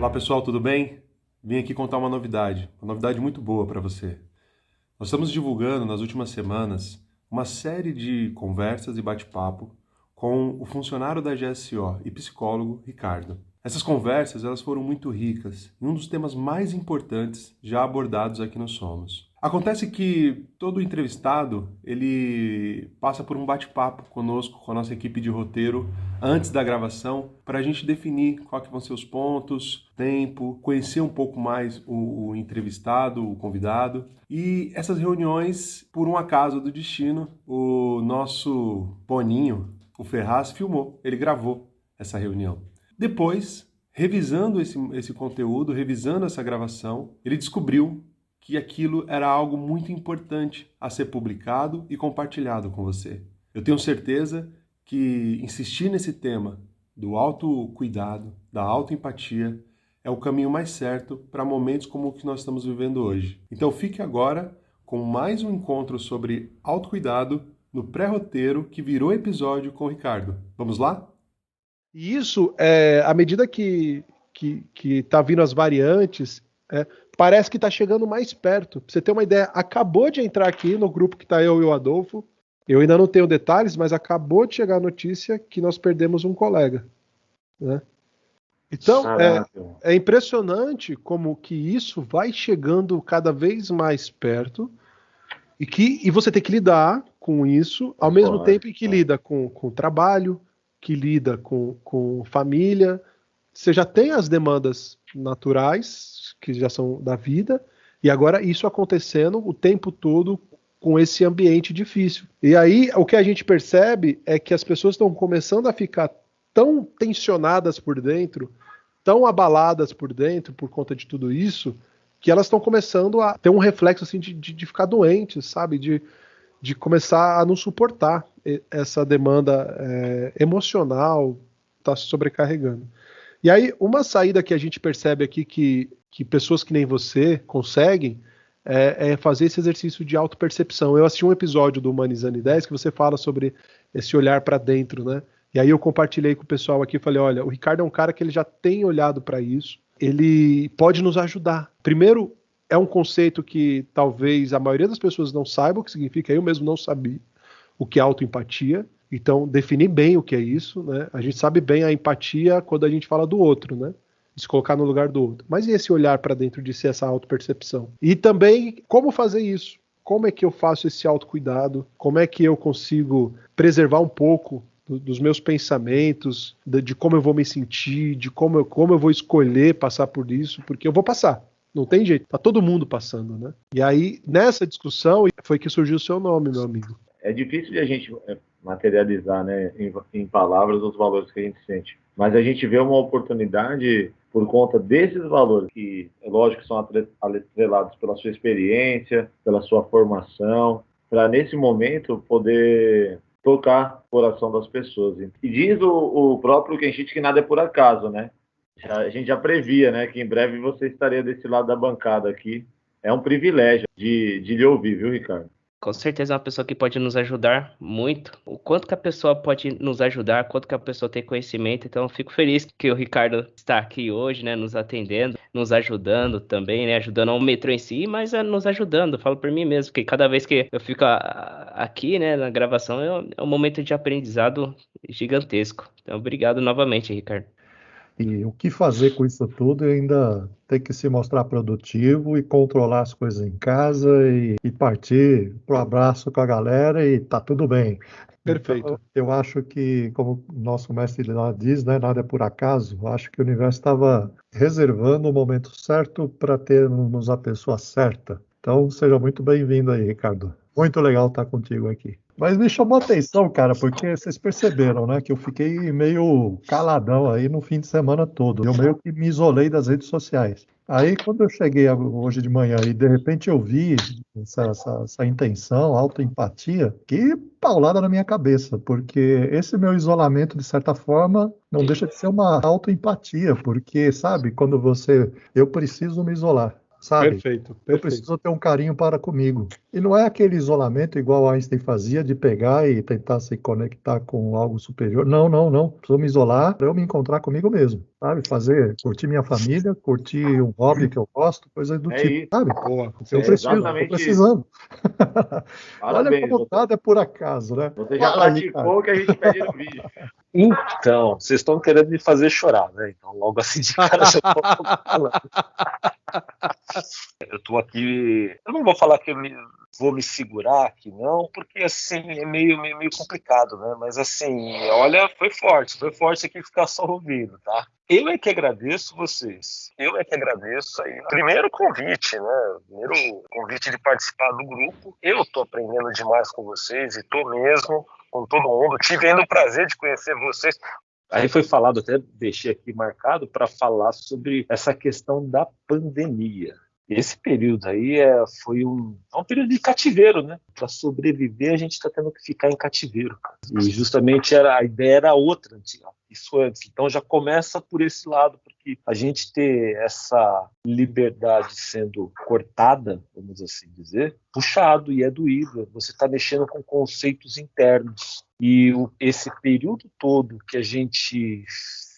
Olá pessoal, tudo bem? Vim aqui contar uma novidade muito boa para você. Nós estamos divulgando nas últimas semanas uma série de conversas e bate-papo com o funcionário da GSO e psicólogo Ricardo. Essas conversas elas foram muito ricas e um dos temas mais importantes já abordados aqui no Somos. Acontece que todo entrevistado ele passa por um bate-papo conosco, com a nossa equipe de roteiro, antes da gravação, para a gente definir quais que vão ser os pontos, tempo, conhecer um pouco mais o entrevistado, o convidado. E essas reuniões, por um acaso do destino, o nosso Boninho, o Ferraz, filmou, ele gravou essa reunião. Depois, revisando esse conteúdo, revisando essa gravação, ele descobriu que aquilo era algo muito importante a ser publicado e compartilhado com você. Eu tenho certeza que insistir nesse tema do autocuidado, da autoempatia, é o caminho mais certo para momentos como o que nós estamos vivendo hoje. Então fique agora com mais um encontro sobre autocuidado no pré-roteiro que virou episódio com o Ricardo. Vamos lá? E isso, à medida que tá vindo as variantes, parece que está chegando mais perto. Pra você ter uma ideia, acabou de entrar aqui no grupo que está eu e o Adolfo. Eu ainda não tenho detalhes, mas acabou de chegar a notícia que nós perdemos um colega, né? Então, é impressionante como que isso vai chegando cada vez mais perto e você tem que lidar com isso ao mesmo tempo em que lida com o trabalho, que lida com família. Você já tem as demandas naturais, que já são da vida, e agora isso acontecendo o tempo todo com esse ambiente difícil. E aí, o que a gente percebe é que as pessoas estão começando a ficar tão tensionadas por dentro, tão abaladas por dentro por conta de tudo isso, que elas estão começando a ter um reflexo assim, de ficar doentes, sabe? De começar a não suportar essa demanda emocional, está se sobrecarregando. E aí, uma saída que a gente percebe aqui que pessoas que nem você conseguem é fazer esse exercício de autopercepção. Eu assisti um episódio do Humanizando Ideias que você fala sobre esse olhar para dentro, né? E aí eu compartilhei com o pessoal aqui e falei, olha, o Ricardo é um cara que ele já tem olhado para isso, ele pode nos ajudar. Primeiro, é um conceito que talvez a maioria das pessoas não saiba o que significa, eu mesmo não sabia o que é autoempatia. Então, definir bem o que é isso, né? A gente sabe bem a empatia quando a gente fala do outro, né? De se colocar no lugar do outro. Mas e esse olhar para dentro de si, essa autopercepção? E também, como fazer isso? Como é que eu faço esse autocuidado? Como é que eu consigo preservar um pouco dos meus pensamentos, de como eu vou me sentir, de como eu vou escolher passar por isso? Porque eu vou passar. Não tem jeito. Tá todo mundo passando, né? E aí, nessa discussão, foi que surgiu o seu nome, meu amigo. É difícil de a gente materializar, né, em palavras os valores que a gente sente. Mas a gente vê uma oportunidade por conta desses valores, que é lógico que são atrelados pela sua experiência, pela sua formação, para nesse momento poder tocar o coração das pessoas. E diz o próprio Kenshite que nada é por acaso, né? A gente já previa, né, que em breve você estaria desse lado da bancada aqui. É um privilégio de lhe ouvir, viu, Ricardo? Com certeza é uma pessoa que pode nos ajudar muito. O quanto que a pessoa pode nos ajudar, quanto que a pessoa tem conhecimento. Então eu fico feliz que o Ricardo está aqui hoje, né, nos atendendo, nos ajudando também, né, ajudando ao metrô em si, mas nos ajudando. Eu falo por mim mesmo, que cada vez que eu fico aqui, né, na gravação, é um momento de aprendizado gigantesco. Então obrigado novamente, Ricardo. E o que fazer com isso tudo e ainda ter que se mostrar produtivo e controlar as coisas em casa e partir pro abraço com a galera e tá tudo bem. Perfeito. Então, eu acho que, como o nosso mestre lá diz, né, nada é por acaso. Eu acho que o universo estava reservando o momento certo para termos a pessoa certa. Então, seja muito bem-vindo aí, Ricardo. Muito legal estar contigo aqui. Mas me chamou a atenção, cara, porque vocês perceberam, né, que eu fiquei meio caladão aí no fim de semana todo. Eu meio que me isolei das redes sociais. Aí, quando eu cheguei hoje de manhã e de repente eu vi essa intenção, autoempatia, que paulada na minha cabeça, porque esse meu isolamento, de certa forma, não deixa de ser uma autoempatia, porque, sabe, quando eu preciso me isolar. sabe? Perfeito, Eu perfeito. preciso ter um carinho para comigo. E não é aquele isolamento igual Einstein fazia, de pegar e tentar se conectar com algo superior. Não, não, não. Preciso me isolar para eu me encontrar comigo mesmo, sabe? Curtir minha família, curtir um hobby que eu gosto, coisa do É tipo, isso. sabe? Boa. Porque eu É preciso, estou exatamente isso. precisando. Olha Parabéns. como nada é por acaso, né? Você já Fala aí, praticou o que a gente pede no vídeo. Então, vocês estão querendo me fazer chorar, né? Então, logo assim de cara já tô falando. Eu tô aqui. Eu não vou falar que vou me segurar aqui, não, porque assim é meio complicado, né? Mas assim, olha, foi forte aqui ficar só ouvindo, tá? Eu é que agradeço vocês. Eu é que agradeço aí. Primeiro convite, né? Primeiro convite de participar do grupo. Eu tô aprendendo demais com vocês e tô mesmo com todo mundo. Tivendo o prazer de conhecer vocês. Aí foi falado, até deixei aqui marcado para falar sobre essa questão da pandemia. Esse período aí foi um período de cativeiro, né? Para sobreviver, a gente está tendo que ficar em cativeiro, cara. E justamente a ideia era outra, isso antes. Então já começa por esse lado, porque a gente ter essa liberdade sendo cortada, vamos assim dizer, puxado e é doído. Você está mexendo com conceitos internos. E esse período todo que a gente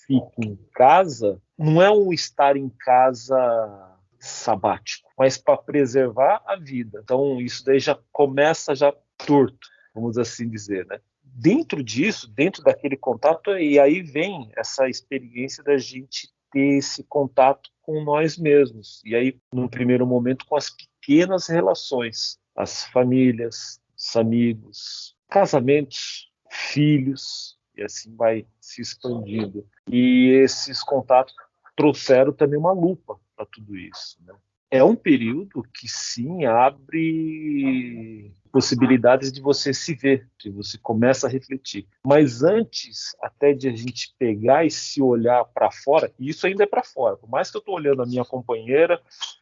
fica em casa, não é um estar em casa sabático, mas para preservar a vida. Então isso daí já começa já torto, vamos assim dizer, né? Dentro disso, dentro daquele contato, e aí vem essa experiência da gente ter esse contato com nós mesmos. E aí, num primeiro momento, com as pequenas relações, as famílias, os amigos, casamentos, filhos, e assim vai se expandindo. E esses contatos trouxeram também uma lupa para tudo isso, né? É um período que sim abre possibilidades de você se ver, de você começa a refletir. Mas antes até de a gente pegar e se olhar para fora, e isso ainda é para fora, por mais que eu estou olhando a minha companheira,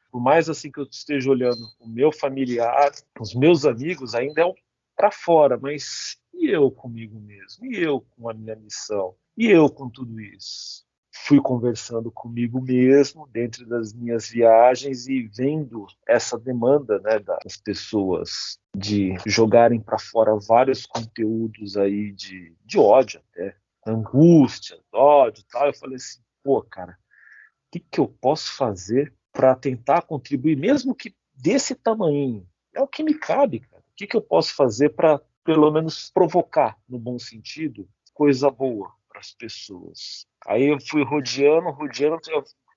por mais assim que eu esteja olhando o meu familiar, os meus amigos, ainda é para fora, mas e eu comigo mesmo? E eu com a minha missão? E eu com tudo isso? Fui conversando comigo mesmo dentro das minhas viagens e vendo essa demanda, né, das pessoas de jogarem para fora vários conteúdos aí de ódio até, angústia, ódio e tal. Eu falei assim, pô, cara, o que eu posso fazer para tentar contribuir, mesmo que desse tamanho? É o que me cabe, cara. O que eu posso fazer para, pelo menos, provocar, no bom sentido, coisa boa para as pessoas? Aí eu fui rodeando,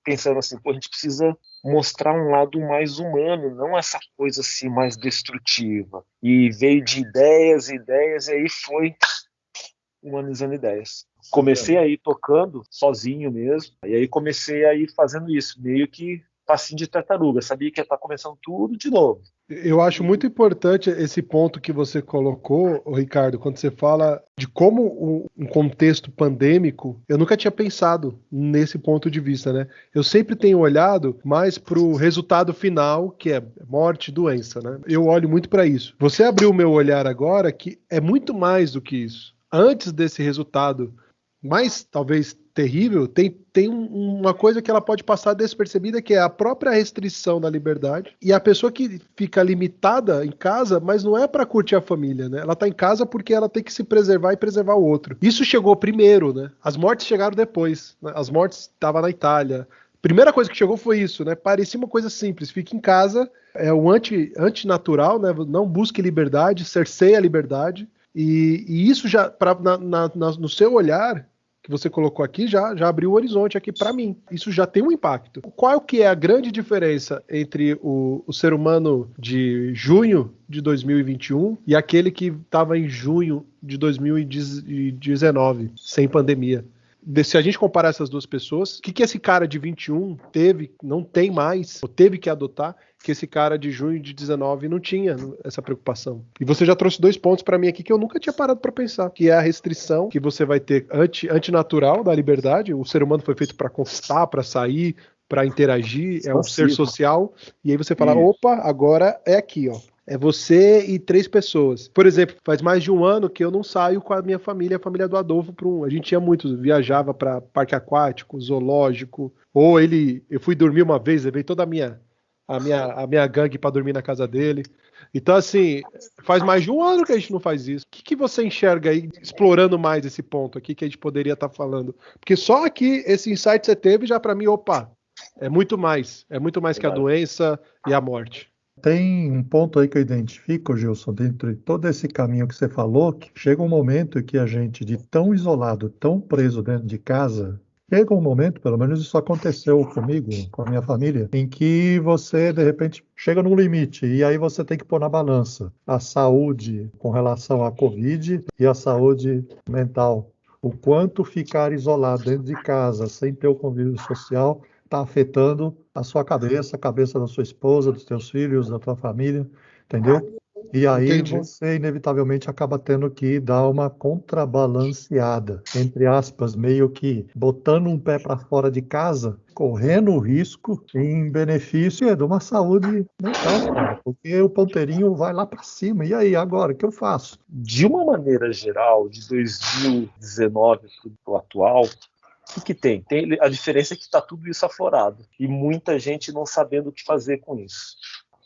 pensando assim, pô, a gente precisa mostrar um lado mais humano, não essa coisa assim mais destrutiva. E veio de ideias, e aí foi humanizando ideias. Comecei aí tocando sozinho mesmo, e aí comecei aí fazendo isso, meio que passinho de tartaruga, sabia que ia estar começando tudo de novo. Eu acho muito importante esse ponto que você colocou, Ricardo, quando você fala de como um contexto pandêmico, eu nunca tinha pensado nesse ponto de vista, né? Eu sempre tenho olhado mais para o resultado final, que é morte, doença, né? Eu olho muito para isso. Você abriu o meu olhar agora que é muito mais do que isso. Antes desse resultado mais, talvez, terrível, tem uma coisa que ela pode passar despercebida, que é a própria restrição da liberdade. E a pessoa que fica limitada em casa, mas não é para curtir a família, né? Ela tá em casa porque ela tem que se preservar e preservar o outro. Isso chegou primeiro, né? As mortes chegaram depois, né? As mortes estavam na Itália. Primeira coisa que chegou foi isso, né? Parecia uma coisa simples. Fique em casa, é o antinatural, né? Não busque liberdade, cerceie a liberdade. E isso já, no seu olhar, que você colocou aqui, já abriu o horizonte aqui para mim. Isso já tem um impacto. Qual que é a grande diferença entre o ser humano de junho de 2021 e aquele que estava em junho de 2019, sem pandemia? Se a gente comparar essas duas pessoas, o que esse cara de 21 não tem mais, ou teve que adotar, que esse cara de junho de 19 não tinha essa preocupação. E você já trouxe 2 pontos para mim aqui que eu nunca tinha parado para pensar, que é a restrição que você vai ter antinatural da liberdade. O ser humano foi feito para conquistar, para sair, para interagir, é um ser social, e aí você fala, opa, agora é aqui, ó. É você e 3 pessoas. Por exemplo, faz mais de um ano que eu não saio com a minha família, a família do Adolfo, a gente tinha muitos, viajava para parque aquático, zoológico, eu fui dormir uma vez, levei toda a minha a minha gangue para dormir na casa dele. Então, assim, faz mais de um ano que a gente não faz isso. O que você enxerga aí, explorando mais esse ponto aqui que a gente poderia estar falando? Porque só aqui, esse insight que você teve, já para mim, opa, é muito mais. É muito mais que a doença e a morte. Tem um ponto aí que eu identifico, Gilson, dentro de todo esse caminho que você falou, que chega um momento que a gente, de tão isolado, tão preso dentro de casa, chega um momento, pelo menos isso aconteceu comigo, com a minha família, em que você, de repente, chega num limite e aí você tem que pôr na balança a saúde com relação à Covid e a saúde mental. O quanto ficar isolado dentro de casa, sem ter o convívio social, está afetando a sua cabeça, a cabeça da sua esposa, dos teus filhos, da tua família, entendeu? E aí Entendi. você inevitavelmente acaba tendo que dar uma contrabalanceada, entre aspas, meio que botando um pé para fora de casa, correndo o risco em benefício de uma saúde mental, cara, porque o ponteirinho vai lá para cima. E aí, agora, o que eu faço? De uma maneira geral, de 2019 para o atual, o que tem? A diferença é que está tudo isso aflorado e muita gente não sabendo o que fazer com isso.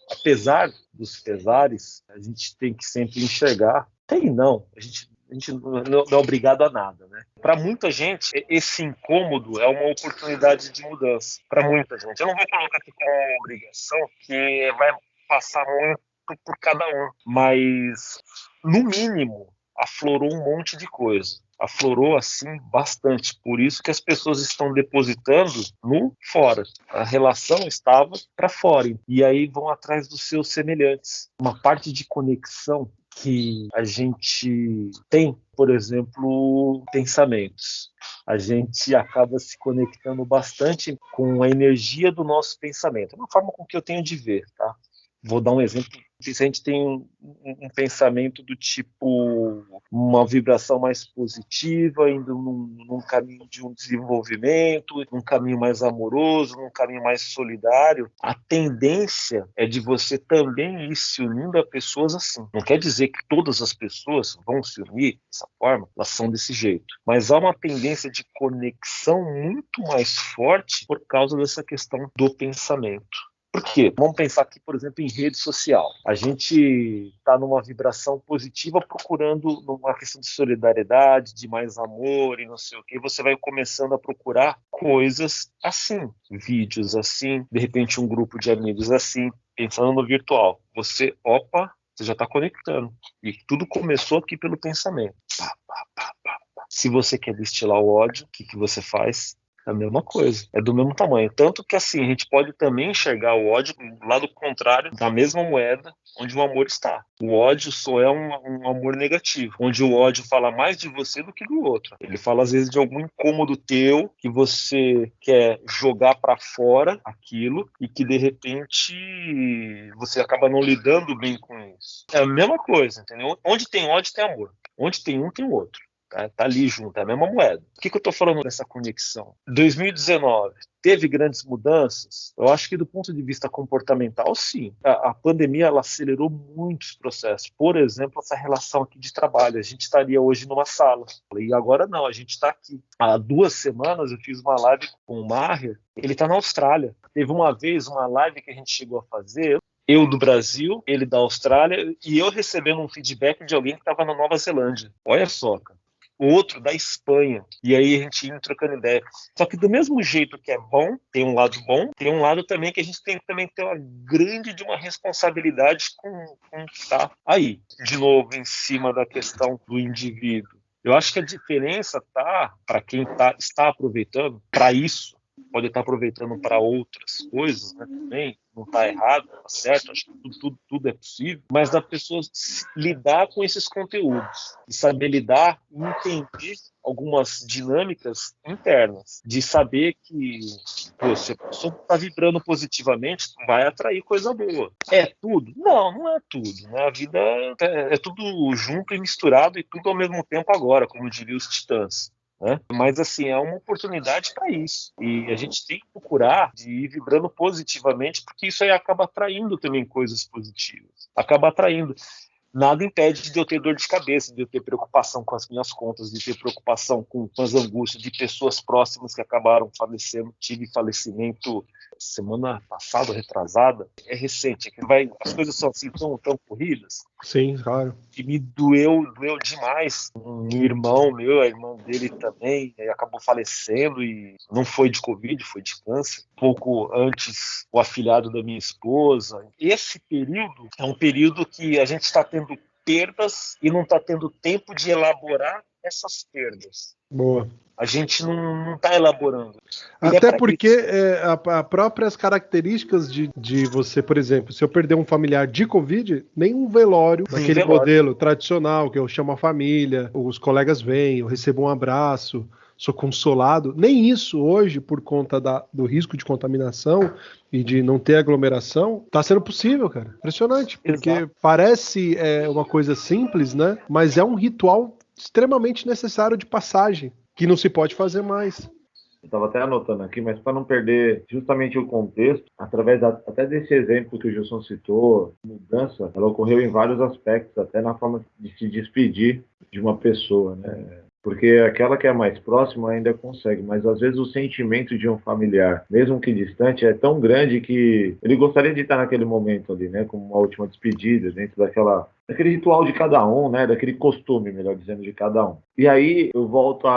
Apesar dos pesares, a gente tem que sempre enxergar. A gente não é obrigado a nada, né? Para muita gente, esse incômodo é uma oportunidade de mudança. Para muita gente. Eu não vou colocar aqui como uma obrigação, que vai passar muito por cada um, mas, no mínimo, aflorou um monte de coisa. Aflorou, assim, bastante. Por isso que as pessoas estão depositando no fora. A relação estava para fora. E aí vão atrás dos seus semelhantes. Uma parte de conexão que a gente tem, por exemplo, pensamentos. A gente acaba se conectando bastante com a energia do nosso pensamento. É uma forma com que eu tenho de ver, tá? Vou dar um exemplo. Se a gente tem um pensamento do tipo uma vibração mais positiva, indo num caminho de um desenvolvimento, num caminho mais amoroso, num caminho mais solidário, a tendência é de você também ir se unindo a pessoas assim. Não quer dizer que todas as pessoas vão se unir dessa forma, elas são desse jeito. Mas há uma tendência de conexão muito mais forte por causa dessa questão do pensamento. Por quê? Vamos pensar aqui, por exemplo, em rede social. A gente está numa vibração positiva procurando uma questão de solidariedade, de mais amor e não sei o quê. Você vai começando a procurar coisas assim, vídeos assim, de repente um grupo de amigos assim, pensando no virtual. Você já está conectando. E tudo começou aqui pelo pensamento. Pá, pá, pá, pá, pá. Se você quer destilar o ódio, o que você faz? É a mesma coisa, é do mesmo tamanho. Tanto que assim, a gente pode também enxergar o ódio do lado contrário da mesma moeda onde o amor está. O ódio só é um amor negativo, onde o ódio fala mais de você do que do outro. Ele fala às vezes de algum incômodo teu que você quer jogar para fora aquilo e que de repente você acaba não lidando bem com isso. É a mesma coisa, entendeu? Onde tem ódio tem amor. Onde tem um tem o outro. Tá ali junto, é a mesma moeda. Por que eu estou falando dessa conexão? 2019 teve grandes mudanças? Eu acho que do ponto de vista comportamental, sim. A pandemia ela acelerou muitos processos. Por exemplo, essa relação aqui de trabalho. A gente estaria hoje numa sala. E agora não, a gente está aqui. Há 2 semanas eu fiz uma live com o Maher. Ele está na Austrália. Teve uma vez uma live que a gente chegou a fazer. Eu do Brasil, ele da Austrália, e eu recebendo um feedback de alguém que estava na Nova Zelândia. Olha só, cara. O outro da Espanha, e aí a gente ia trocando ideia. Só que do mesmo jeito que é bom, tem um lado bom, tem um lado também que a gente tem que também ter uma grande de uma responsabilidade com o que está aí. De novo, em cima da questão do indivíduo. Eu acho que a diferença tá, para quem está aproveitando, para isso, pode estar aproveitando para outras coisas, né, também, não está errado, está certo, acho que tudo é possível, mas da pessoa lidar com esses conteúdos, e saber lidar e entender algumas dinâmicas internas, de saber que se a pessoa está vibrando positivamente, vai atrair coisa boa. É tudo? Não é tudo. Né? A vida é tudo junto e misturado e tudo ao mesmo tempo agora, como diriam os titãs. Né? Mas assim, é uma oportunidade para isso e a gente tem que procurar de ir vibrando positivamente, porque isso aí acaba atraindo também coisas positivas, acaba atraindo. nada impede de eu ter dor de cabeça, de eu ter preocupação com as minhas contas, de ter preocupação com as angústias de pessoas próximas que acabaram falecendo. Tive falecimento semana passada, retrasada, é recente, as coisas são assim tão corridas. Sim, claro. E me doeu demais. Um irmão meu, a irmã dele também, acabou falecendo e não foi de Covid, foi de câncer. Pouco antes, o afilhado da minha esposa. Esse período é um período que a gente está tendo perdas e não está tendo tempo de elaborar essas perdas. Boa. A gente não está elaborando. Até porque as próprias características de você, por exemplo, se eu perder um familiar de Covid, nenhum velório, daquele modelo tradicional, que eu chamo a família, os colegas vêm, eu recebo um abraço, sou consolado, nem isso hoje, por conta do risco de contaminação e de não ter aglomeração, tá sendo possível, cara. Impressionante, porque Exato. parece uma coisa simples, né? Mas é um ritual extremamente necessário de passagem, que não se pode fazer mais. Eu estava até anotando aqui, mas para não perder justamente o contexto, através até desse exemplo que o Gilson citou, a mudança, ela ocorreu em vários aspectos, até na forma de se despedir de uma pessoa, né? Porque aquela que é mais próxima ainda consegue, mas às vezes o sentimento de um familiar, mesmo que distante, é tão grande que ele gostaria de estar naquele momento ali, né? Como uma última despedida, dentro daquele ritual de cada um, né? Daquele costume, melhor dizendo, de cada um. E aí eu volto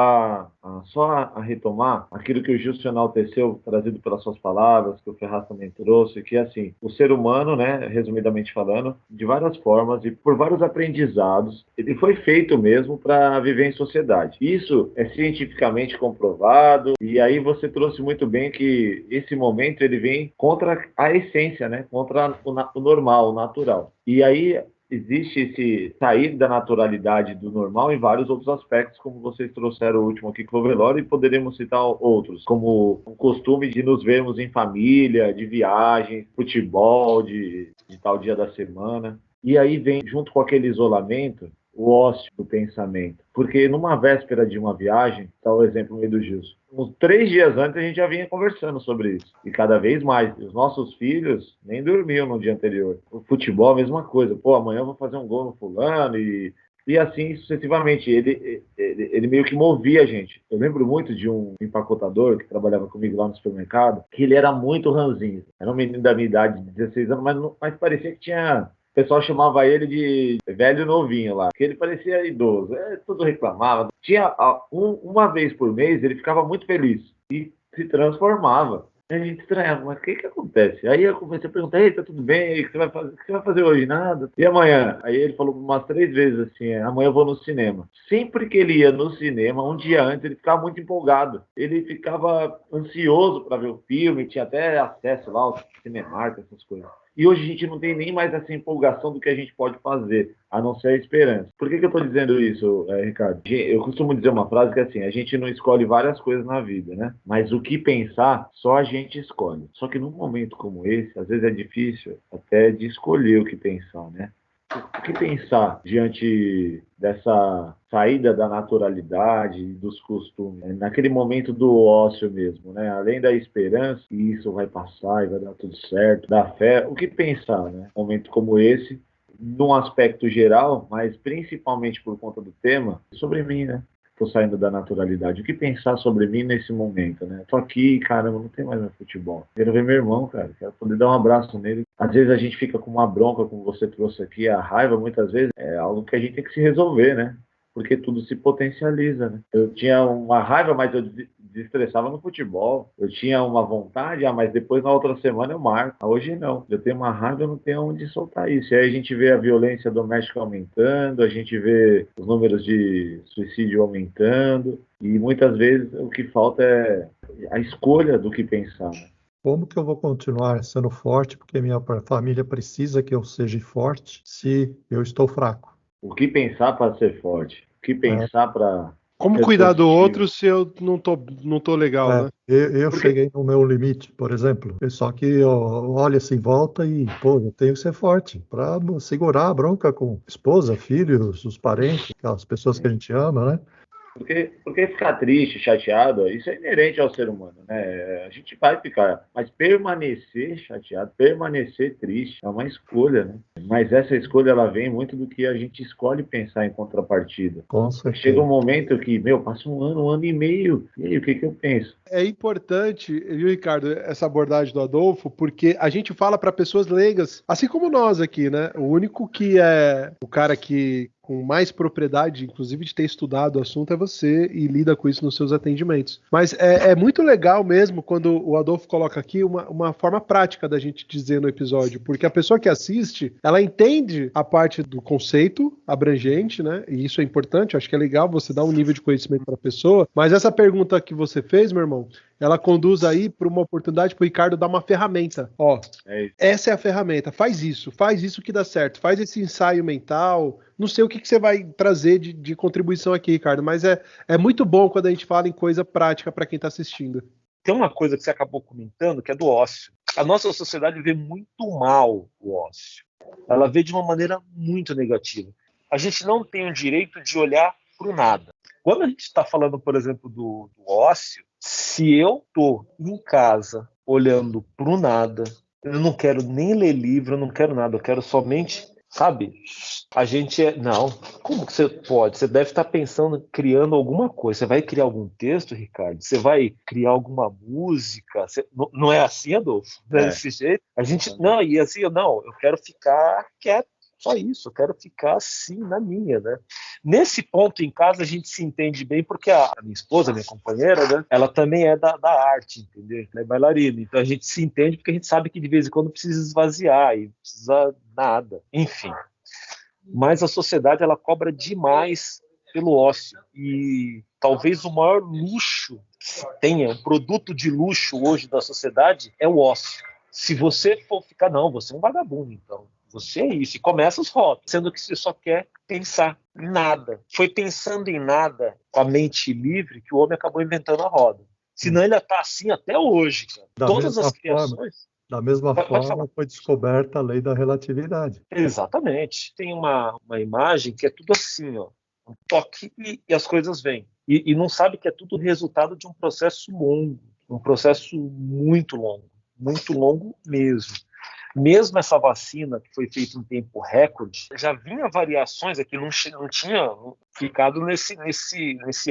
só a retomar aquilo que o Gilson enalteceu, trazido pelas suas palavras, que o Ferraz também trouxe, que é assim, o ser humano, né, resumidamente falando, de várias formas e por vários aprendizados, ele foi feito mesmo para viver em sociedade. Isso é cientificamente comprovado, e aí você trouxe muito bem que esse momento ele vem contra a essência, né, contra o normal, o natural. E aí existe esse sair da naturalidade do normal em vários outros aspectos, como vocês trouxeram o último aqui, Clovelório, e poderíamos citar outros, como o costume de nos vermos em família, de viagem, futebol, de tal dia da semana. E aí vem, junto com aquele isolamento, o ócio do pensamento. Porque numa véspera de uma viagem, está o exemplo meio do Gilson, uns 3 dias antes a gente já vinha conversando sobre isso. E cada vez mais. Os nossos filhos nem dormiam no dia anterior. O futebol, a mesma coisa. Pô, amanhã eu vou fazer um gol no fulano e assim sucessivamente. Ele meio que movia a gente. Eu lembro muito de um empacotador que trabalhava comigo lá no supermercado, que ele era muito ranzinho. Era um menino da minha idade, de 16 anos, mas parecia que tinha... O pessoal chamava ele de velho novinho lá, porque ele parecia idoso, tudo reclamava. Uma vez por mês ele ficava muito feliz e se transformava. E a gente estranhava, mas o que acontece? Aí eu comecei a perguntar, tá tudo bem? O que você vai fazer? O que você vai fazer hoje? Nada. E amanhã? Aí ele falou umas 3 vezes assim, amanhã eu vou no cinema. Sempre que ele ia no cinema, um dia antes, ele ficava muito empolgado. Ele ficava ansioso para ver o filme, tinha até acesso lá ao Cinemark, essas coisas. E hoje a gente não tem nem mais essa empolgação do que a gente pode fazer, a não ser a esperança. Por que eu estou dizendo isso, Ricardo? Eu costumo dizer uma frase que é assim, a gente não escolhe várias coisas na vida, né? Mas o que pensar, só a gente escolhe. Só que num momento como esse, às vezes é difícil até de escolher o que pensar, né? O que pensar diante dessa saída da naturalidade e dos costumes, né? Naquele momento do ócio mesmo, né? Além da esperança, que isso vai passar e vai dar tudo certo, da fé, o que pensar, né? Um momento como esse, num aspecto geral, mas principalmente por conta do tema, sobre mim, né? Tô saindo da naturalidade. O que pensar sobre mim nesse momento, né? Tô aqui, caramba, não tem mais meu futebol. Quero ver meu irmão, cara. Quero poder dar um abraço nele. Às vezes a gente fica com uma bronca, como você trouxe aqui, a raiva, muitas vezes, é algo que a gente tem que se resolver, né? Porque tudo se potencializa, né? Eu tinha uma raiva, mas eu desestressava no futebol. Eu tinha uma vontade, mas depois na outra semana eu marco. Hoje não. Eu tenho uma raiva, eu não tenho onde soltar isso. E aí a gente vê a violência doméstica aumentando, a gente vê os números de suicídio aumentando, e muitas vezes o que falta é a escolha do que pensar, né? Como que eu vou continuar sendo forte, porque minha família precisa que eu seja forte, se eu estou fraco? O que pensar para ser forte? O que pensar para... Como cuidar do outro se eu não tô legal, né? Eu cheguei no meu limite, por exemplo. Só que eu olho assim em volta e, eu tenho que ser forte para segurar a bronca com esposa, filhos, os parentes, aquelas pessoas que a gente ama, né? Porque ficar triste, chateado, isso é inerente ao ser humano, né? A gente vai ficar, mas permanecer chateado, permanecer triste é uma escolha, né? Mas essa escolha, ela vem muito do que a gente escolhe pensar em contrapartida. Com Chega um certeza. momento que, passa um ano e meio, e aí, o que eu penso? É importante, viu, Ricardo, essa abordagem do Adolfo, porque a gente fala para pessoas leigas, assim como nós aqui, né? O único que é o cara que com mais propriedade, inclusive de ter estudado o assunto, é você e lida com isso nos seus atendimentos. Mas é muito legal mesmo quando o Adolfo coloca aqui uma forma prática da gente dizer no episódio, porque a pessoa que assiste, ela entende a parte do conceito abrangente, né? E isso é importante, acho que é legal você dar um nível de conhecimento para a pessoa, mas essa pergunta que você fez, meu irmão, ela conduz aí para uma oportunidade para o Ricardo dar uma ferramenta. Ó, É isso. essa é a ferramenta. Faz isso que dá certo. Faz esse ensaio mental. Não sei o que você vai trazer de contribuição aqui, Ricardo, mas é muito bom quando a gente fala em coisa prática para quem está assistindo. Tem uma coisa que você acabou comentando, que é do ócio. A nossa sociedade vê muito mal o ócio. Ela vê de uma maneira muito negativa. A gente não tem o direito de olhar para o nada. Quando a gente está falando, por exemplo, do ócio, se eu estou em casa olhando para o nada, eu não quero nem ler livro, eu não quero nada, eu quero somente, sabe? A gente é... Não, como que você pode? Você deve estar pensando, criando alguma coisa. Você vai criar algum texto, Ricardo? Você vai criar alguma música? Não é assim, Adolfo? Não é desse jeito? A gente... Não, e assim, eu quero ficar quieto. Só isso, eu quero ficar assim na minha, né? Nesse ponto em casa a gente se entende bem porque a minha esposa, a minha companheira, né? Ela também é da arte, entendeu? Ela é bailarina, então a gente se entende porque a gente sabe que de vez em quando precisa esvaziar e precisa nada, enfim. Mas a sociedade ela cobra demais pelo ócio e talvez o maior luxo que se tenha, um produto de luxo hoje da sociedade é o ócio. Se você for ficar, não, você é um vagabundo, então. Você é isso. E começa os rótulos, sendo que você só quer pensar em nada. Foi pensando em nada, com a mente livre, que o homem acabou inventando a roda. Senão ele está assim até hoje, cara. Da Todas mesma as forma, criações... da mesma Pode falar. forma, foi descoberta a lei da relatividade. Exatamente. Tem uma imagem que é tudo assim, ó. Um toque e as coisas vêm. E não sabe que é tudo resultado de um processo longo. Um processo muito longo mesmo. Mesmo essa vacina, que foi feita em tempo recorde, já vinha variações aqui, não tinha ficado nesse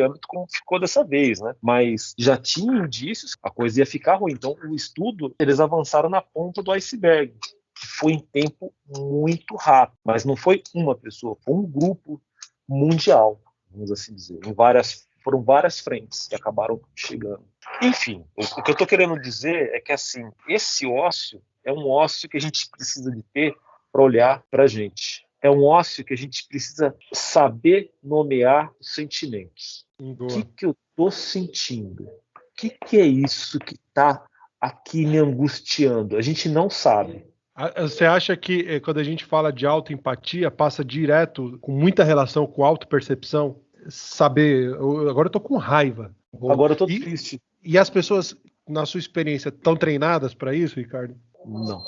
âmbito como ficou dessa vez, né? Mas já tinha indícios que a coisa ia ficar ruim. Então, o estudo, eles avançaram na ponta do iceberg, que foi em tempo muito rápido. Mas não foi uma pessoa, foi um grupo mundial, vamos assim dizer. Foram várias frentes que acabaram chegando. Enfim, o que eu estou querendo dizer é que, assim, esse ócio é um ócio que a gente precisa de ter para olhar para a gente. É um ócio que a gente precisa saber nomear os sentimentos. O que eu estou sentindo? O que é isso que está aqui me angustiando? A gente não sabe. Você acha que quando a gente fala de autoempatia, passa direto, com muita relação com autopercepção? Saber, agora eu tô com raiva. Agora eu tô triste. E as pessoas, na sua experiência, estão treinadas para isso, Ricardo? Não.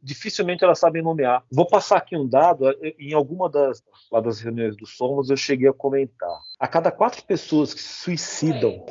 Dificilmente elas sabem nomear. Vou passar aqui um dado. Em alguma das reuniões do Somos eu cheguei a comentar. A cada 4 pessoas que se suicidam,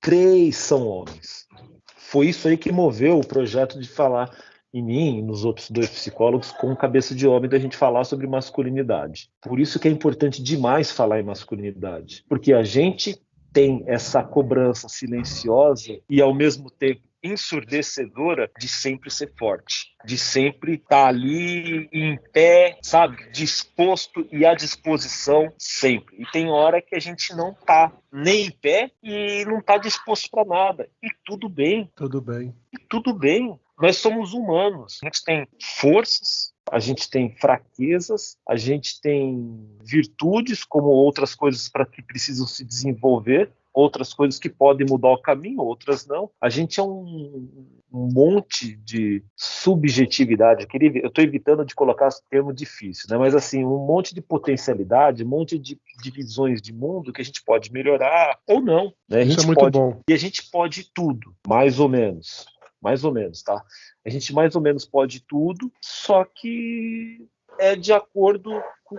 3 são homens. Foi isso aí que moveu o projeto de falar em mim e nos outros 2 psicólogos com cabeça de homem, da gente falar sobre masculinidade. Por isso que é importante demais falar em masculinidade. Porque a gente tem essa cobrança silenciosa e, ao mesmo tempo, ensurdecedora de sempre ser forte, de sempre estar ali em pé, sabe, disposto e à disposição sempre. E tem hora que a gente não tá nem em pé e não tá disposto para nada. E tudo bem. Tudo bem. E tudo bem. Nós somos humanos. A gente tem forças, a gente tem fraquezas, a gente tem virtudes, como outras coisas para que precisam se desenvolver, outras coisas que podem mudar o caminho, outras não. A gente é um monte de subjetividade. Eu estou evitando de colocar termo difícil, né? Mas assim, um monte de potencialidade, um monte de visões de mundo que a gente pode melhorar ou não. Né? Isso é muito bom. E a gente pode tudo, mais ou menos. Mais ou menos, tá? A gente mais ou menos pode tudo, só que é de acordo com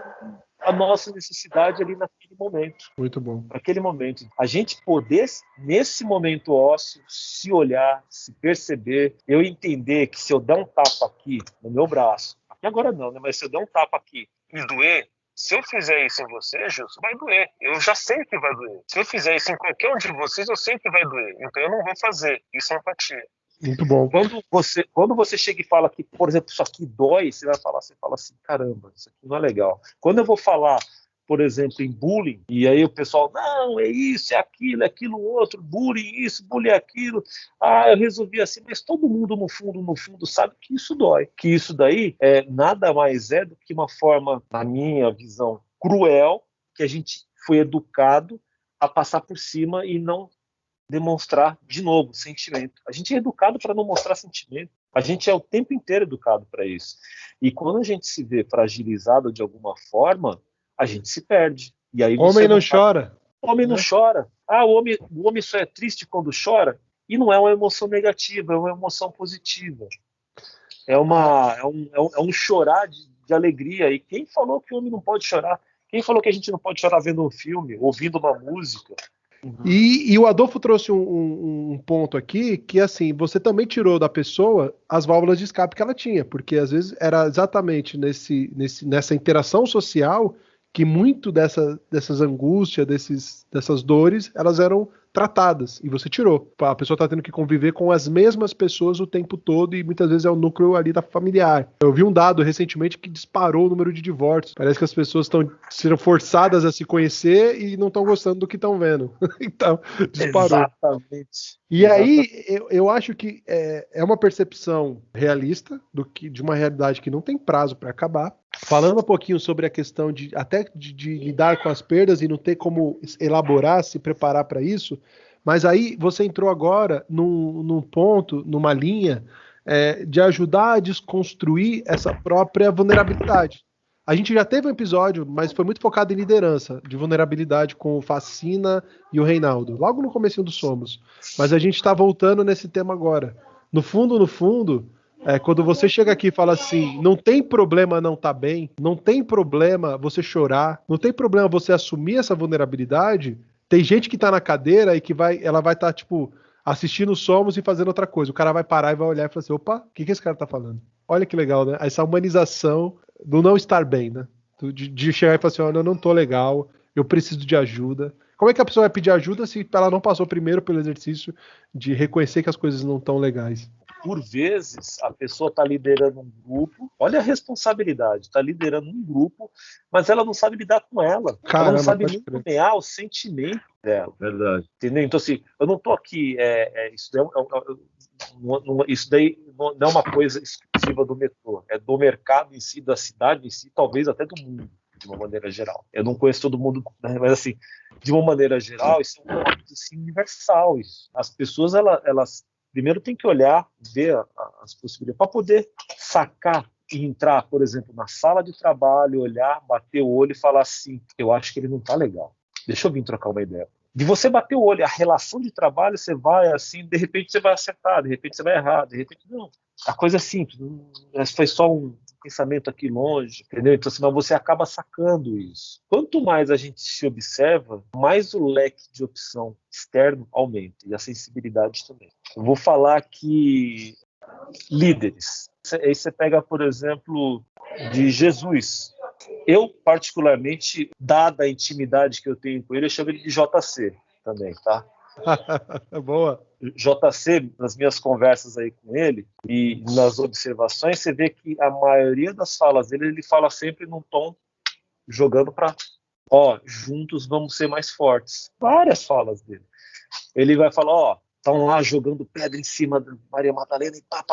a nossa necessidade ali naquele momento. Muito bom. Naquele momento. A gente poder, nesse momento ósseo, se olhar, se perceber, eu entender que se eu der um tapa aqui no meu braço, aqui agora não, né? Mas se eu der um tapa aqui e doer, se eu fizer isso em você, Gilson, vai doer. Eu já sei que vai doer. Se eu fizer isso em qualquer um de vocês, eu sei que vai doer. Então eu não vou fazer. Isso é empatia. Muito bom. Quando você chega e fala que, por exemplo, isso aqui dói, você fala assim, caramba, isso aqui não é legal. Quando eu vou falar, por exemplo, em bullying, e aí o pessoal, não, é isso, é aquilo outro, bullying isso, bullying aquilo, eu resolvi assim, mas todo mundo no fundo sabe que isso dói, que isso daí nada mais é do que uma forma, na minha visão, cruel, que a gente foi educado a passar por cima e não demonstrar de novo sentimento. A gente é educado para não mostrar sentimento. A gente é o tempo inteiro educado para isso. E quando a gente se vê fragilizado de alguma forma, a gente se perde. E aí Homem não chora. O homem não chora. O homem só é triste quando chora. E não é uma emoção negativa, é uma emoção positiva. É um chorar de alegria. E quem falou que o homem não pode chorar? Quem falou que a gente não pode chorar vendo um filme, ouvindo uma música? E o Adolfo trouxe um ponto aqui que, assim, você também tirou da pessoa as válvulas de escape que ela tinha, porque às vezes era exatamente nessa interação social que muito dessas angústias, dessas dores, elas eram tratadas, e você tirou. A pessoa está tendo que conviver com as mesmas pessoas o tempo todo, e muitas vezes é o núcleo ali da familiar. Eu vi um dado recentemente que disparou o número de divórcios. Parece que as pessoas estão sendo forçadas a se conhecer e não estão gostando do que estão vendo. Então, disparou. Exatamente. E aí, eu acho que é uma percepção realista de uma realidade que não tem prazo para acabar. Falando um pouquinho sobre a questão de lidar com as perdas e não ter como elaborar, se preparar para isso, mas aí você entrou agora num ponto, numa linha de ajudar a desconstruir essa própria vulnerabilidade. A gente já teve um episódio, mas foi muito focado em liderança, de vulnerabilidade com o Facina e o Reinaldo, logo no comecinho do Somos. Mas a gente está voltando nesse tema agora. No fundo, quando você chega aqui e fala assim, não tem problema não estar bem, não tem problema você chorar, não tem problema você assumir essa vulnerabilidade, tem gente que tá na cadeira e que ela vai estar, tipo, assistindo Somos e fazendo outra coisa. O cara vai parar e vai olhar e falar assim, opa, o que esse cara tá falando? Olha que legal, né? Essa humanização do não estar bem, né? De chegar e falar assim, olha, eu não tô legal, eu preciso de ajuda. Como é que a pessoa vai pedir ajuda se ela não passou primeiro pelo exercício de reconhecer que as coisas não estão legais? Por vezes, a pessoa está liderando um grupo, olha a responsabilidade, está liderando um grupo, mas ela não sabe lidar com ela. Caramba, ela não sabe nem nomear o sentimento dela. Verdade. Entendeu? Então, assim, eu não estou aqui. Isso daí não é uma coisa exclusiva do metrô, é do mercado em si, da cidade em si, talvez até do mundo, de uma maneira geral. Eu não conheço todo mundo, mas, assim, de uma maneira geral, isso é uma coisa assim, universal. Isso. As pessoas, elas primeiro tem que olhar, ver as possibilidades, para poder sacar e entrar, por exemplo, na sala de trabalho, olhar, bater o olho e falar assim, eu acho que ele não está legal, deixa eu vir trocar uma ideia. De você bater o olho, a relação de trabalho, você vai assim, de repente você vai acertar, de repente você vai errar, de repente não. A coisa é simples, foi só um pensamento aqui longe, entendeu? Então, assim, mas você acaba sacando isso. Quanto mais a gente se observa, mais o leque de opção externo aumenta, e a sensibilidade também. Eu vou falar que líderes. Aí você pega, por exemplo, de Jesus. Eu, particularmente, dada a intimidade que eu tenho com ele, eu chamo ele de JC também, tá? Boa. JC, nas minhas conversas aí com ele e nas observações, você vê que a maioria das falas dele, ele fala sempre num tom jogando para, juntos vamos ser mais fortes. Várias falas dele. Ele vai falar, estão lá jogando pedra em cima da Maria Madalena e pá.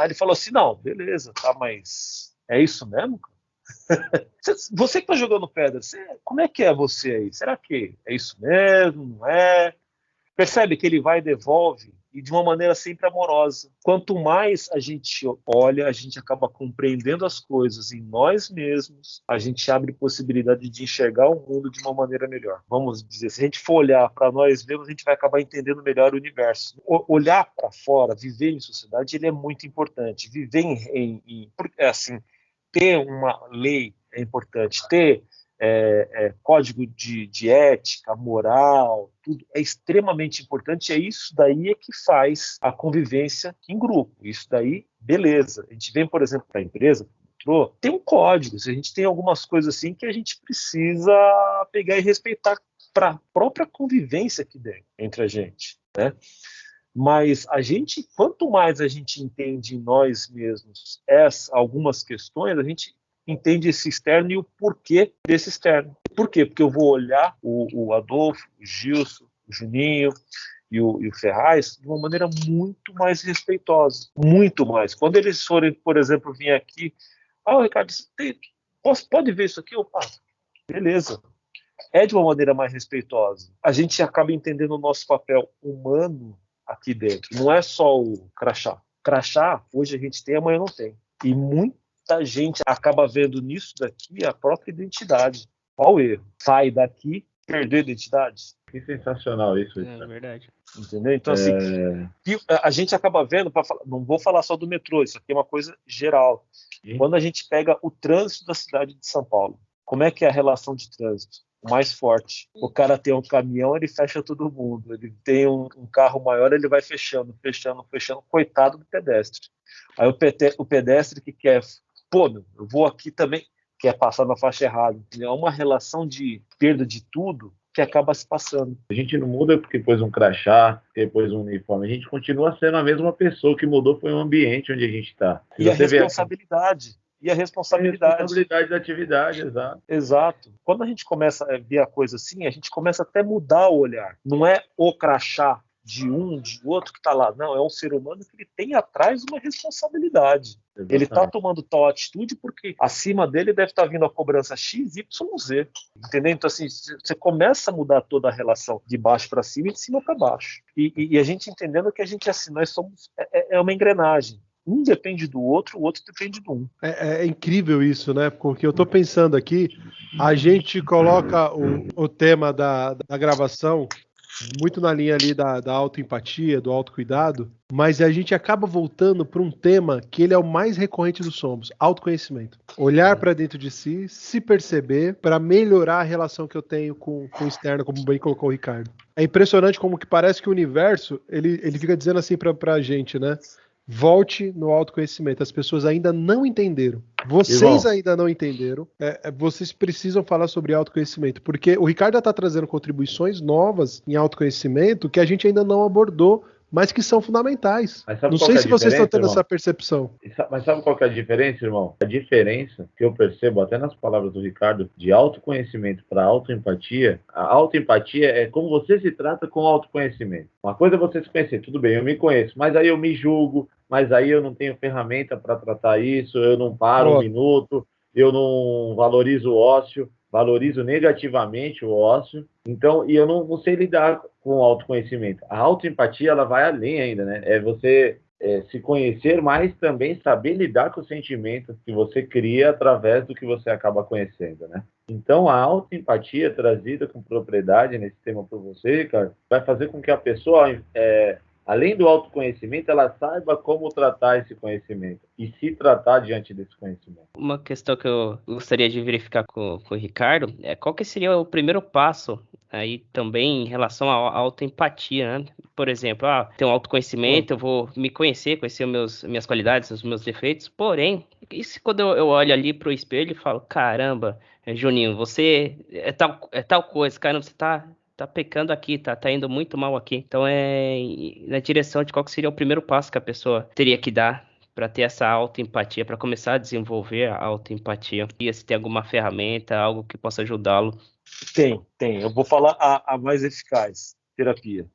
Ele falou assim, não, beleza, tá, mas é isso mesmo, cara? Você que tá jogando pedra, como é que é você aí? Será que é isso mesmo? Não é? Percebe que ele vai e devolve, e de uma maneira sempre amorosa. Quanto mais a gente olha, a gente acaba compreendendo as coisas em nós mesmos, a gente abre possibilidade de enxergar o mundo de uma maneira melhor. Vamos dizer, se a gente for olhar para nós mesmos, a gente vai acabar entendendo melhor o universo. Olhar para fora, viver em sociedade, ele é muito importante. Viver assim, ter uma lei é importante, ter código de ética, moral, tudo é extremamente importante. É isso daí que faz a convivência em grupo. Isso daí, beleza. A gente vem, por exemplo, para a empresa, tem um código. A gente tem algumas coisas assim que a gente precisa pegar e respeitar para a própria convivência aqui dentro, entre a gente, né? Mas quanto mais a gente entende em nós mesmos algumas questões, a gente entende esse externo e o porquê desse externo. Por quê? Porque eu vou olhar o Adolfo, o Gilson, o Juninho e o Ferraz de uma maneira muito mais respeitosa. Muito mais. Quando eles forem, por exemplo, vir aqui, Ricardo, pode ver isso aqui? Opa, beleza. É de uma maneira mais respeitosa. A gente acaba entendendo o nosso papel humano aqui dentro. Não é só o crachá. Crachá, hoje a gente tem, amanhã não tem. E muita gente acaba vendo nisso daqui a própria identidade. Qual o erro? Sai daqui, perdeu a identidade. Que sensacional isso. É verdade. Entendeu? Então, assim, a gente acaba vendo, não vou falar só do metrô, isso aqui é uma coisa geral. Quando a gente pega o trânsito da cidade de São Paulo, como é que é a relação de trânsito? Mais forte. O cara tem um caminhão, ele fecha todo mundo. Ele tem um carro maior, ele vai fechando. Coitado do pedestre. Aí o pedestre que quer, eu vou aqui também, quer passar na faixa errada. É uma relação de perda de tudo que acaba se passando. A gente não muda porque pôs um crachá, porque pôs um uniforme. A gente continua sendo a mesma pessoa. O que mudou foi o ambiente onde a gente está. E a responsabilidade. E a responsabilidade da atividade, exato. Exato. Quando a gente começa a ver a coisa assim, a gente começa até a mudar o olhar. Não é o crachá de outro que está lá. Não, é um ser humano que ele tem atrás uma responsabilidade. Exatamente. Ele está tomando tal atitude porque acima dele deve estar vindo a cobrança X, Y, Z. Entendeu? Então, assim, você começa a mudar toda a relação de baixo para cima e de cima para baixo. E a gente entendendo que a gente, assim, nós somos... É uma engrenagem. Um depende do outro, o outro depende do um. É incrível isso, né? Porque eu tô pensando aqui, a gente coloca o tema da gravação muito na linha ali da autoempatia, do autocuidado, mas a gente acaba voltando para um tema que ele é o mais recorrente dos somos, autoconhecimento. Olhar para dentro de si, se perceber, para melhorar a relação que eu tenho com o externo, como bem colocou o Ricardo. É impressionante como que parece que o universo, ele fica dizendo assim pra gente, né? Volte no autoconhecimento. As pessoas ainda não entenderam. Vocês ainda não entenderam. Vocês precisam falar sobre autoconhecimento. Porque o Ricardo está trazendo contribuições novas em autoconhecimento que a gente ainda não abordou, mas que são fundamentais. Não sei se vocês estão tendo essa percepção. Mas sabe qual que é a diferença, irmão? A diferença que eu percebo até nas palavras do Ricardo, de autoconhecimento para autoempatia, a autoempatia é como você se trata com autoconhecimento. Uma coisa é você se conhecer, tudo bem, eu me conheço, mas aí eu me julgo, mas aí eu não tenho ferramenta para tratar isso, eu não paro um minuto, eu não valorizo o ócio, valorizo negativamente o ócio, então, e eu não sei lidar com o autoconhecimento. A autoempatia, ela vai além ainda, né? É você se conhecer, mas também saber lidar com os sentimentos que você cria através do que você acaba conhecendo, né? Então, a autoempatia trazida com propriedade nesse tema por você, Ricardo, vai fazer com que a pessoa, além do autoconhecimento, ela saiba como tratar esse conhecimento e se tratar diante desse conhecimento. Uma questão que eu gostaria de verificar com o Ricardo é qual que seria o primeiro passo aí também em relação à autoempatia, né? Por exemplo, ter um autoconhecimento, eu vou me conhecer minhas qualidades, os meus defeitos, porém, e se quando eu olho ali pro espelho e falo, caramba, Juninho, você é tal coisa, caramba, você tá pecando aqui, tá indo muito mal aqui. Então é na direção de qual que seria o primeiro passo que a pessoa teria que dar para ter essa autoempatia, para começar a desenvolver a autoempatia. E se tem alguma ferramenta, algo que possa ajudá-lo. Tem. Eu vou falar a mais eficaz. Terapia.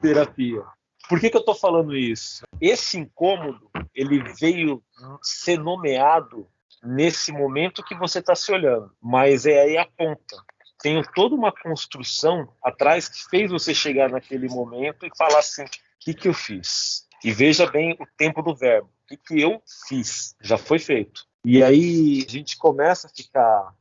Terapia. Por que eu estou falando isso? Esse incômodo, ele veio ser nomeado nesse momento que você está se olhando. Mas é aí a ponta. Tem toda uma construção atrás que fez você chegar naquele momento e falar assim, o que eu fiz? E veja bem o tempo do verbo. O que eu fiz? Já foi feito. E aí a gente começa a ficar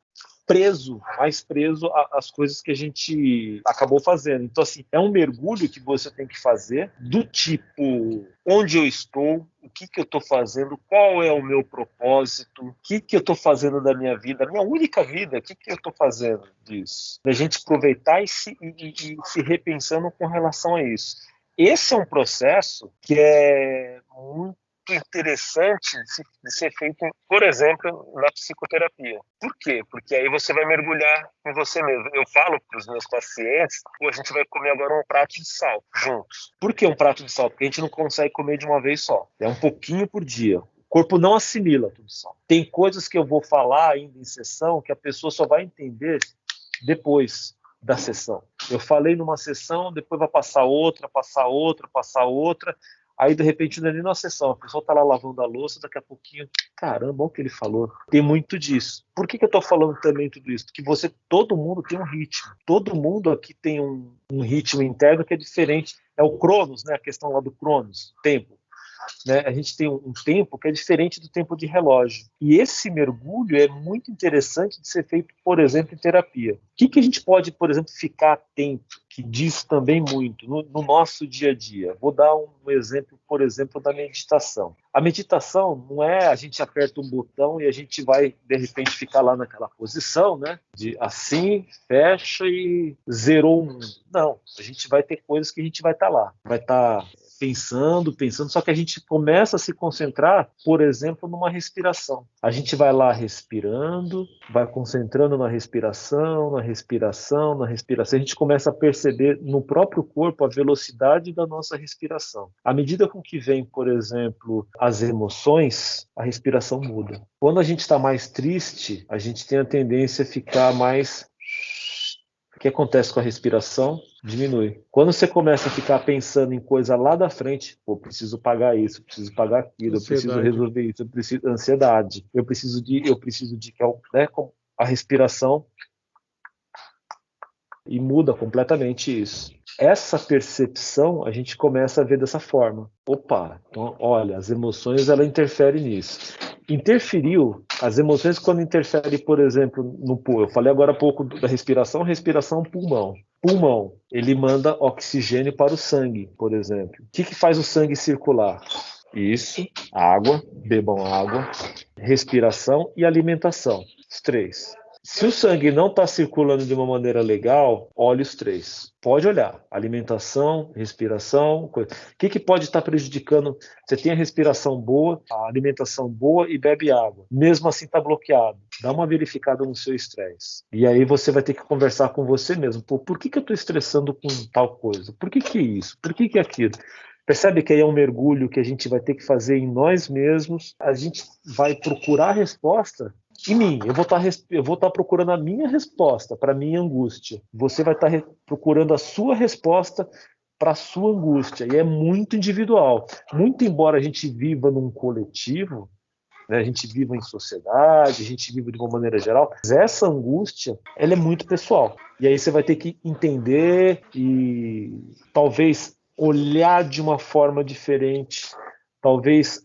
mais preso às coisas que a gente acabou fazendo. Então, assim, é um mergulho que você tem que fazer do tipo, onde eu estou, o que eu estou fazendo, qual é o meu propósito, o que eu estou fazendo da minha vida, a minha única vida, o que eu estou fazendo disso? A gente aproveitar e se repensando com relação a isso. Esse é um processo que é muito interessante de ser feito, por exemplo, na psicoterapia. Por quê? Porque aí você vai mergulhar em você mesmo. Eu falo para os meus pacientes, a gente vai comer agora um prato de sal juntos. Por que um prato de sal? Porque a gente não consegue comer de uma vez só. É um pouquinho por dia. O corpo não assimila tudo sal. Tem coisas que eu vou falar ainda em sessão que a pessoa só vai entender depois da sessão. Eu falei numa sessão, depois vai passar outra, aí de repente não é nem na sessão, a pessoa está lá lavando a louça, daqui a pouquinho, caramba, olha o que ele falou. Tem muito disso. Por que eu estou falando também tudo isso? Porque todo mundo tem um ritmo. Todo mundo aqui tem um ritmo interno que é diferente. É o Cronos, né? A questão lá do Cronos, tempo. Né? A gente tem um tempo que é diferente do tempo de relógio. E esse mergulho é muito interessante de ser feito, por exemplo, em terapia. O que a gente pode, por exemplo, ficar atento, que diz também muito no nosso dia a dia? Vou dar um exemplo, por exemplo, da meditação. A meditação não é a gente aperta um botão e a gente vai, de repente, ficar lá naquela posição, né? De assim, fecha e zerou o mundo. Não, a gente vai ter coisas que a gente vai estar lá. Vai estar pensando, só que a gente começa a se concentrar, por exemplo, numa respiração. A gente vai lá respirando, vai concentrando na respiração, a gente começa a perceber no próprio corpo a velocidade da nossa respiração. À medida com que vem, por exemplo, as emoções, a respiração muda. Quando a gente está mais triste, a gente tem a tendência a ficar mais... O que acontece com a respiração? Diminui. Quando você começa a ficar pensando em coisa lá da frente, preciso pagar isso, preciso pagar aquilo, eu preciso resolver isso, eu preciso ansiedade, eu preciso de né, a respiração, e muda completamente isso. Essa percepção a gente começa a ver dessa forma. Opa, então olha, as emoções ela interferem nisso. Interferiu, as emoções quando interferem, por exemplo, no pulmão. Eu falei agora há pouco da respiração pulmão. Pulmão, ele manda oxigênio para o sangue, por exemplo. O que faz o sangue circular? Isso, água, bebam água, respiração e alimentação. Os três. Se o sangue não está circulando de uma maneira legal, olhe os três. Pode olhar. Alimentação, respiração, coisa. O que pode estar prejudicando? Você tem a respiração boa, a alimentação boa e bebe água. Mesmo assim está bloqueado. Dá uma verificada no seu estresse. E aí você vai ter que conversar com você mesmo. Por que eu estou estressando com tal coisa? Por que isso? Por que aquilo? Percebe que aí é um mergulho que a gente vai ter que fazer em nós mesmos. A gente vai procurar a resposta em mim. Eu vou estar procurando a minha resposta para a minha angústia. Você vai estar procurando a sua resposta para a sua angústia. E é muito individual. Muito embora a gente viva num coletivo, né, a gente viva em sociedade, a gente viva de uma maneira geral, mas essa angústia, ela é muito pessoal. E aí você vai ter que entender e talvez olhar de uma forma diferente, talvez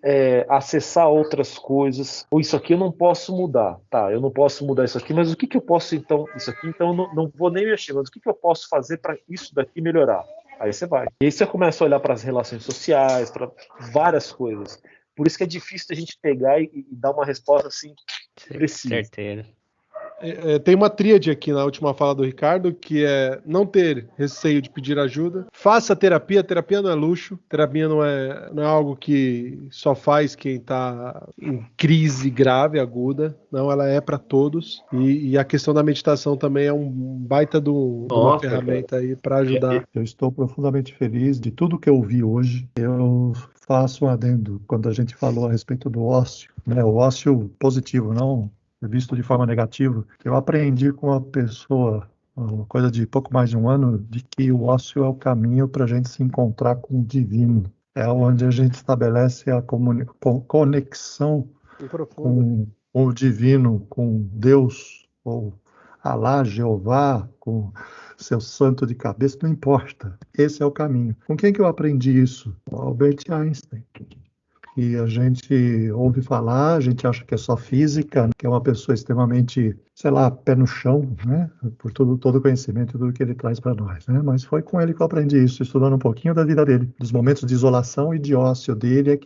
acessar outras coisas. Ou isso aqui eu não posso mudar, tá? Eu não posso mudar isso aqui, mas o que eu posso então? Isso aqui então eu não vou nem mexer, mas o que eu posso fazer para isso daqui melhorar? Aí você vai. E aí você começa a olhar para as relações sociais, para várias coisas. Por isso que é difícil a gente pegar e dar uma resposta assim precisa. Certeiro. Tem uma tríade aqui na última fala do Ricardo, que é não ter receio de pedir ajuda, faça terapia não é luxo, terapia não é algo que só faz quem está em crise grave, aguda, não, ela é para todos, e a questão da meditação também é um baita de uma ferramenta aí para ajudar. Eu estou profundamente feliz de tudo que eu vi hoje. Eu faço um adendo quando a gente falou a respeito do ócio, né? O ócio positivo, não visto de forma negativa. Eu aprendi com uma pessoa, uma coisa de pouco mais de um ano, de que o ócio é o caminho para a gente se encontrar com o divino. É onde a gente estabelece a conexão com o divino, com Deus, ou Alá, Jeová, com seu santo de cabeça, não importa. Esse é o caminho. Com quem que eu aprendi isso? Com Albert Einstein. e a gente ouve falar, a gente acha que é só física, que é uma pessoa extremamente, sei lá, pé no chão, né? Por todo o conhecimento, tudo que ele traz para nós, né? Mas foi com ele que eu aprendi isso, estudando um pouquinho da vida dele, dos momentos de isolação e de ócio dele,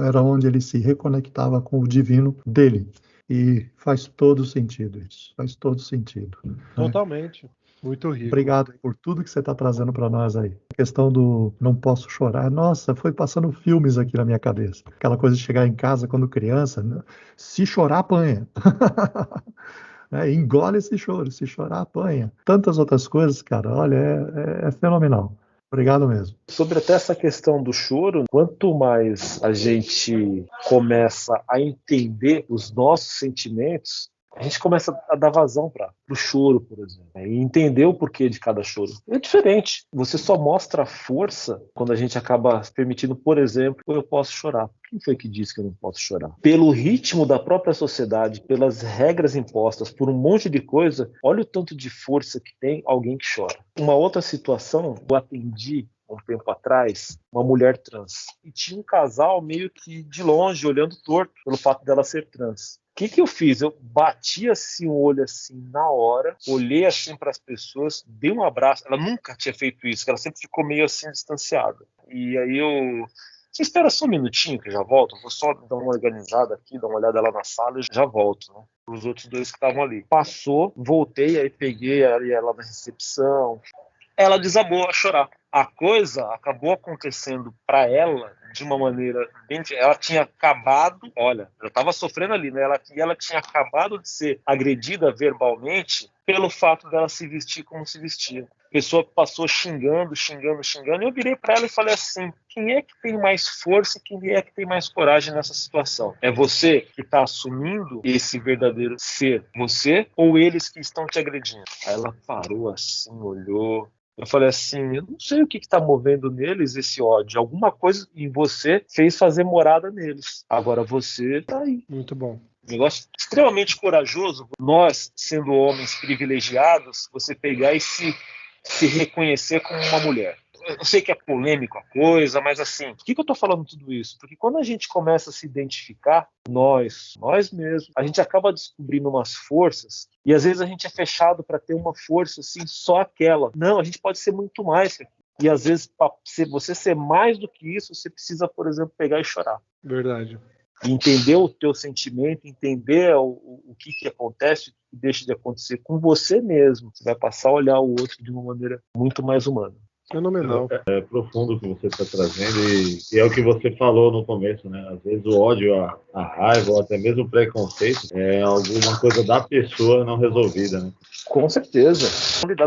era onde ele se reconectava com o divino dele. E faz todo sentido isso, faz todo sentido. Né? Totalmente. Muito rico. Obrigado por tudo que você está trazendo para nós aí. A questão do não posso chorar. Nossa, foi passando filmes aqui na minha cabeça. Aquela coisa de chegar em casa quando criança, né? Se chorar, apanha. Engole esse choro, se chorar, apanha. Tantas outras coisas, cara, olha, é fenomenal. Obrigado mesmo. Sobre até essa questão do choro, quanto mais a gente começa a entender os nossos sentimentos, a gente começa a dar vazão para o choro, por exemplo, e entender o porquê de cada choro. É diferente. Você só mostra força quando a gente acaba permitindo, por exemplo, eu posso chorar. Quem foi que disse que eu não posso chorar? Pelo ritmo da própria sociedade, pelas regras impostas, por um monte de coisa, olha o tanto de força que tem alguém que chora. Uma outra situação, eu atendi um tempo atrás, uma mulher trans. E tinha um casal meio que de longe, olhando torto, pelo fato dela ser trans. O que eu fiz? Eu bati assim o olho assim na hora, olhei assim para as pessoas, dei um abraço. Ela nunca tinha feito isso, ela sempre ficou meio assim distanciada. E aí você espera só um minutinho que eu já volto, eu vou só dar uma organizada aqui, dar uma olhada lá na sala e já volto, né? Os outros dois que estavam ali. Passou, voltei, aí peguei ela na recepção. Ela desabou a chorar. A coisa acabou acontecendo para ela de uma maneira bem... Ela tinha acabado... Olha, ela estava sofrendo ali, né? Ela tinha acabado de ser agredida verbalmente pelo fato dela se vestir como se vestia. A pessoa passou xingando, e eu virei para ela e falei assim, quem é que tem mais força e quem é que tem mais coragem nessa situação? É você que está assumindo esse verdadeiro ser você ou eles que estão te agredindo? Aí ela parou assim, olhou... Eu falei assim, eu não sei o que está movendo neles esse ódio. Alguma coisa em você fez fazer morada neles. Agora você tá aí. Muito bom. Um negócio extremamente corajoso. Nós, sendo homens privilegiados, você pegar e se reconhecer como uma mulher. Eu sei que é polêmico a coisa, mas assim, por que eu tô falando tudo isso? Porque quando a gente começa a se identificar, nós mesmos, a gente acaba descobrindo umas forças e às vezes a gente é fechado para ter uma força assim, só aquela. Não, a gente pode ser muito mais que aquilo. E às vezes, para você ser mais do que isso, você precisa, por exemplo, pegar e chorar. Verdade. Entender o teu sentimento, entender o que acontece, o que deixa de acontecer com você mesmo. Você vai passar a olhar o outro de uma maneira muito mais humana. Fenomenal. É profundo o que você está trazendo e é o que você falou no começo, né? Às vezes o ódio, a raiva ou até mesmo o preconceito é alguma coisa da pessoa não resolvida, né? Com certeza.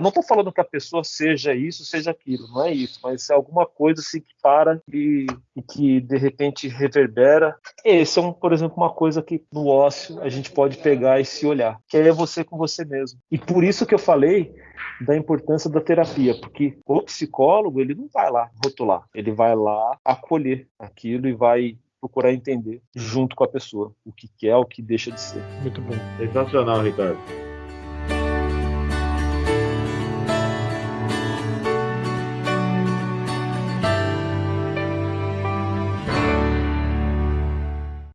Não estou falando que a pessoa seja isso, seja aquilo, não é isso, mas é alguma coisa assim que para e que de repente reverbera. Esse é, por exemplo, uma coisa que no ócio a gente pode pegar e se olhar, que é você com você mesmo. E por isso que eu falei da importância da terapia, porque o psicólogo, ele não vai lá rotular, ele vai lá acolher aquilo e vai procurar entender junto com a pessoa o que é, o que deixa de ser. Muito bom. Sensacional, Ricardo.